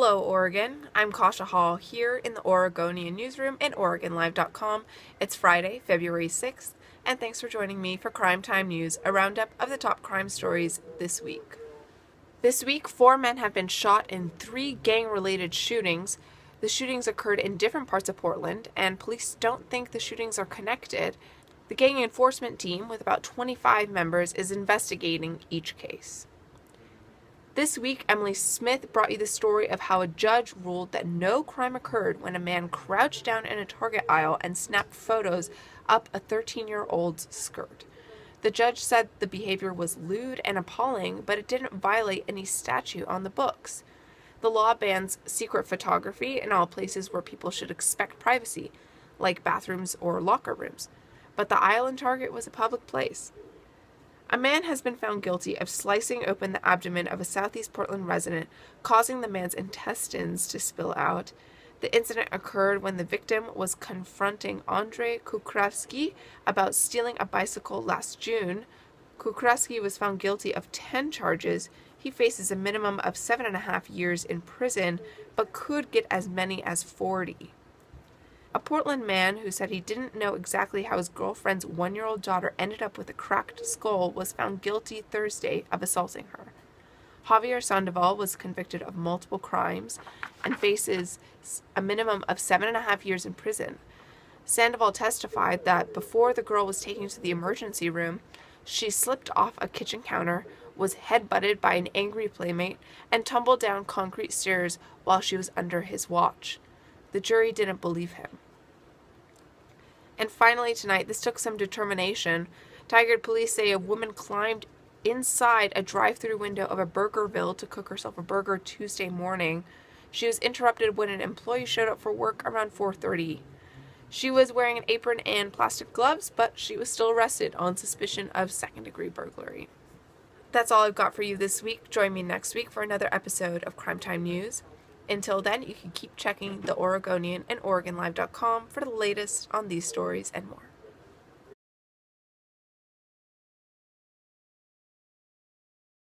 Hello, Oregon. I'm Kasha Hall here in the Oregonian newsroom in OregonLive.com. It's Friday, February 6th, and thanks for joining me for CrimeTime News, a roundup of the top crime stories this week. This week, 4 men have been shot in 3 gang-related shootings. The shootings occurred in different parts of Portland, and police don't think the shootings are connected. The gang enforcement team, with about 25 members, is investigating each case. This week, Emily Smith brought you the story of how a judge ruled that no crime occurred when a man crouched down in a Target aisle and snapped photos up a 13-year-old's skirt. The judge said the behavior was lewd and appalling, but it didn't violate any statute on the books. The law bans secret photography in all places where people should expect privacy, like bathrooms or locker rooms. But the aisle in Target was a public place. A man has been found guilty of slicing open the abdomen of a Southeast Portland resident, causing the man's intestines to spill out. The incident occurred when the victim was confronting Andrei Kukravsky about stealing a bicycle last June. Kukravsky was found guilty of 10 charges. He faces a minimum of 7.5 years in prison, but could get as many as 40. A Portland man who said he didn't know exactly how his girlfriend's 1-year-old daughter ended up with a cracked skull was found guilty Thursday of assaulting her. Javier Sandoval was convicted of multiple crimes and faces a minimum of 7.5 years in prison. Sandoval testified that before the girl was taken to the emergency room, she slipped off a kitchen counter, was headbutted by an angry playmate, and tumbled down concrete stairs while she was under his watch. The jury didn't believe him. And finally tonight, this took some determination. Tigard police say a woman climbed inside a drive-through window of a Burgerville to cook herself a burger Tuesday morning. She was interrupted when an employee showed up for work around 4:30. She was wearing an apron and plastic gloves, but she was still arrested on suspicion of second-degree burglary. That's all I've got for you this week. Join me next week for another episode of CrimeTime News. Until then, you can keep checking the Oregonian and OregonLive.com for the latest on these stories and more.